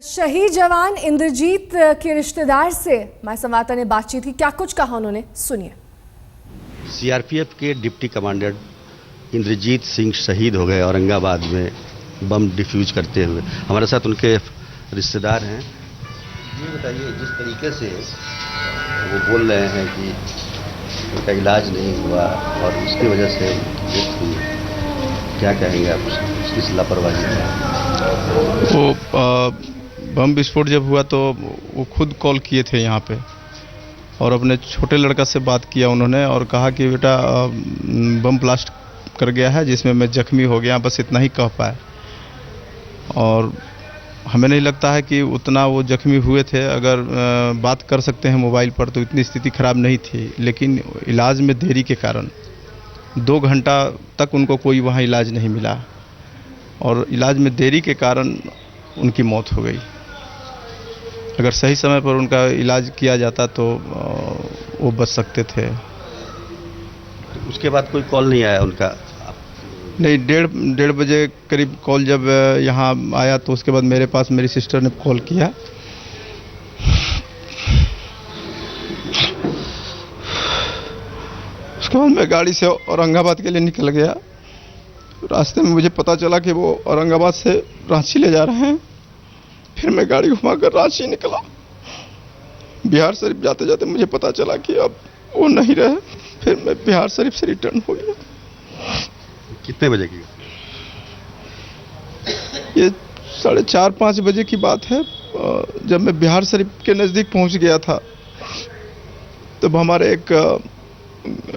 शहीद जवान इंद्रजीत के रिश्तेदार से हमारे संवाददाता ने बातचीत की। क्या कुछ कहा उन्होंने, सुनिए। सीआरपीएफ के डिप्टी कमांडर इंद्रजीत सिंह शहीद हो गए औरंगाबाद में बम डिफ्यूज करते हुए। हमारे साथ उनके रिश्तेदार हैं। ये बताइए, जिस तरीके से वो बोल रहे हैं कि उनका इलाज नहीं हुआ और उसकी वजह से डेथ हुई, क्या कहेंगे आप इस लापरवाही में? वो बम विस्फोट जब हुआ तो वो खुद कॉल किए थे यहाँ पे और अपने छोटे लड़का से बात किया उन्होंने और कहा कि बेटा बम ब्लास्ट कर गया है जिसमें मैं जख्मी हो गया, बस इतना ही कह पाए। और हमें नहीं लगता है कि उतना वो जख्मी हुए थे। अगर बात कर सकते हैं मोबाइल पर तो इतनी स्थिति खराब नहीं थी, लेकिन इलाज में देरी के कारण 2 घंटा तक उनको कोई वहाँ इलाज नहीं मिला और इलाज में देरी के कारण उनकी मौत हो गई। अगर सही समय पर उनका इलाज किया जाता तो वो बच सकते थे। उसके बाद कोई कॉल नहीं आया उनका? नहीं, डेढ़ बजे करीब कॉल जब यहाँ आया तो उसके बाद मेरे पास मेरी सिस्टर ने कॉल किया। उसके बाद मैं गाड़ी से औरंगाबाद के लिए निकल गया। रास्ते में मुझे पता चला कि वो औरंगाबाद से रांची ले जा रहे हैं। फिर मैं गाड़ी घुमाकर रांची निकला। बिहार शरीफ जाते जाते मुझे पता चला कि अब वो नहीं रहे। फिर मैं बिहार शरीफ से रिटर्न हो गया। कितने बजे की? ये 4:30-5 बजे की बात है। जब मैं बिहार शरीफ के नज़दीक पहुंच गया था तब हमारे एक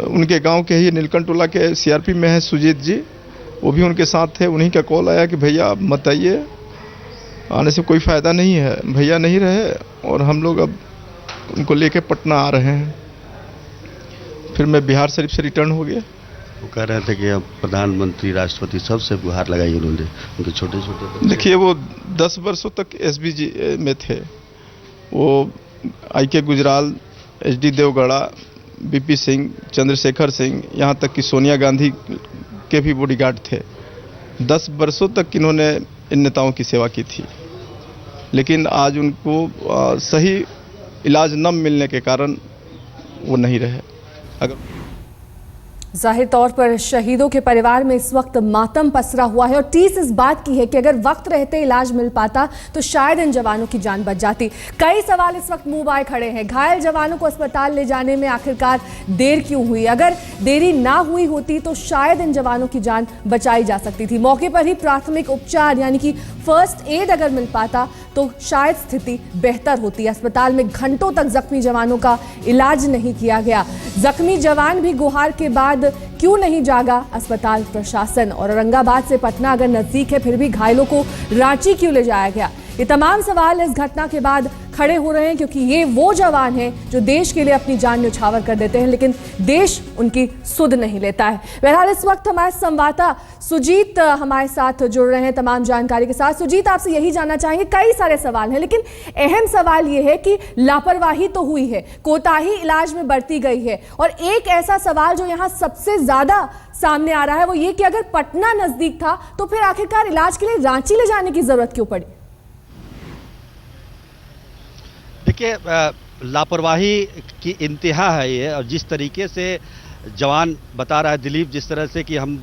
उनके गांव के ही नीलकंठोला के सीआरपी में है सुजीत जी, वो भी उनके साथ थे। उन्हीं का कॉल आया कि भैया आप मत आइए, आने से कोई फ़ायदा नहीं है। भैया नहीं रहे और हम लोग अब उनको लेके पटना आ रहे हैं। फिर मैं बिहार शरीफ से रिटर्न हो गया। वो कह रहे थे कि अब प्रधानमंत्री, राष्ट्रपति सबसे गुहार लगाई उन्होंने, उनके छोटे छोटे बच्चे। देखिए, वो 10 वर्षों तक एसबीजी में थे। वो IK Gujral, HD Devegowda, BP Singh, Chandrashekhar Singh, यहाँ तक कि सोनिया गांधी के भी बॉडीगार्ड थे। 10 वर्षों तक इन्होंने इन नेताओं की सेवा की थी, लेकिन आज उनको सही इलाज न मिलने के कारण वो नहीं रहे। जाहिर तौर पर शहीदों के परिवार में इस वक्त मातम पसरा हुआ है और टीस इस बात की है कि अगर वक्त रहते इलाज मिल पाता तो शायद इन जवानों की जान बच जाती। कई सवाल इस वक्त मुंह बाए खड़े हैं। घायल जवानों को अस्पताल ले जाने में आखिरकार देर क्यों हुई? अगर देरी ना हुई होती तो शायद इन जवानों की जान बचाई जा सकती थी। मौके पर ही प्राथमिक उपचार यानी कि फर्स्ट एड अगर मिल पाता तो शायद स्थिति बेहतर होती। अस्पताल में घंटों तक जख्मी जवानों का इलाज नहीं किया गया। जख्मी जवान भी गुहार के बाद क्यों नहीं जागा अस्पताल प्रशासन? और औरंगाबाद से पटना अगर नजदीक है फिर भी घायलों को रांची क्यों ले जाया गया? ये तमाम सवाल इस घटना के बाद खड़े हो रहे हैं, क्योंकि ये वो जवान हैं जो देश के लिए अपनी जान न्यौछावर कर देते हैं, लेकिन देश उनकी सुध नहीं लेता है। बहरहाल इस वक्त हमारे संवाददाता सुजीत हमारे साथ जुड़ रहे हैं तमाम जानकारी के साथ। सुजीत, आपसे यही जानना चाहेंगे, कई सारे सवाल हैं लेकिन अहम सवाल ये है कि लापरवाही तो हुई है, कोताही इलाज में बरती गई है, और एक ऐसा सवाल जो यहाँ सबसे ज्यादा सामने आ रहा है वो ये कि अगर पटना नजदीक था तो फिर आखिरकार इलाज के लिए रांची ले जाने की जरूरत क्यों पड़ी? देखिए, लापरवाही की इंतहा है ये। और जिस तरीके से जवान बता रहा है दिलीप, जिस तरह से कि हम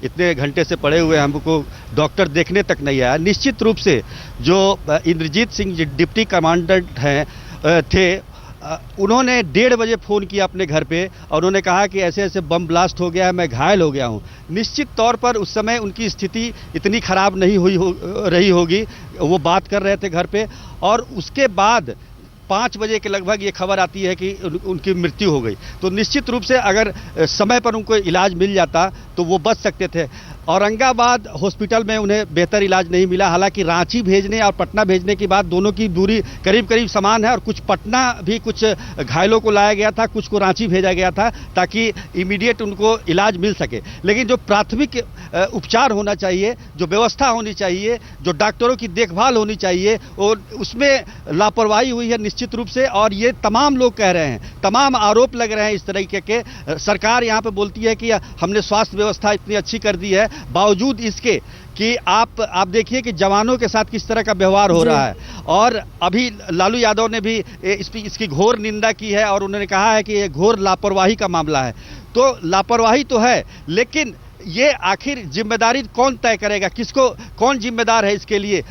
इतने घंटे से पड़े हुए, हमको डॉक्टर देखने तक नहीं आया। निश्चित रूप से जो इंद्रजीत सिंह डिप्टी कमांडेंट हैं थे, उन्होंने 1:30 बजे फ़ोन किया अपने घर पे और उन्होंने कहा कि ऐसे ऐसे बम ब्लास्ट हो गया है, मैं घायल हो गया हूँ। निश्चित तौर पर उस समय उनकी स्थिति इतनी ख़राब नहीं रही होगी। वो बात कर रहे थे घर पे और उसके बाद 5 बजे के लगभग ये खबर आती है कि उनकी मृत्यु हो गई। तो निश्चित रूप से अगर समय पर उनको इलाज मिल जाता तो वो बच सकते थे। औरंगाबाद हॉस्पिटल में उन्हें बेहतर इलाज नहीं मिला। हालांकि रांची भेजने और पटना भेजने की बात, दोनों की दूरी करीब करीब समान है और कुछ पटना भी कुछ घायलों को लाया गया था, कुछ को रांची भेजा गया था ताकि इमीडिएट उनको इलाज मिल सके। लेकिन जो प्राथमिक उपचार होना चाहिए, जो व्यवस्था होनी चाहिए, जो डॉक्टरों की देखभाल होनी चाहिए, और उसमें लापरवाही हुई है निश्चित रूप से। और ये तमाम लोग कह रहे हैं, तमाम आरोप लग रहे हैं इस तरीके के। सरकार यहाँ पे बोलती है कि हमने स्वास्थ्य व्यवस्था इतनी अच्छी कर दी है, बावजूद इसके कि आप देखिए कि जवानों के साथ किस तरह का व्यवहार हो रहा है। और अभी लालू यादव ने भी इसकी घोर निंदा की है और उन्होंने कहा है कि ये घोर लापरवाही का मामला है। तो लापरवाही तो है, लेकिन ये आखिर जिम्मेदारी कौन तय करेगा, किसको, कौन जिम्मेदार है इसके लिए?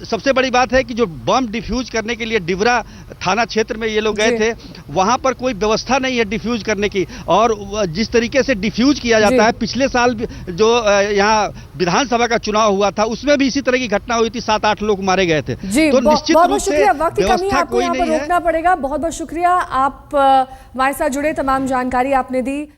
सबसे बड़ी बात है कि जो बम डिफ्यूज करने के लिए डिबरा थाना क्षेत्र में ये लोग गए थे, वहां पर कोई व्यवस्था नहीं है डिफ्यूज करने की। और जिस तरीके से डिफ्यूज किया जाता है, पिछले साल जो यहाँ विधानसभा का चुनाव हुआ था उसमें भी इसी तरह की घटना हुई थी, 7-8 लोग मारे गए थे। तो निश्चित रूप से वक्त की कमी, आपको यहाँ पर रोकना पड़ेगा। बहुत बहुत शुक्रिया, आप हमारे साथ जुड़े, तमाम जानकारी आपने दी।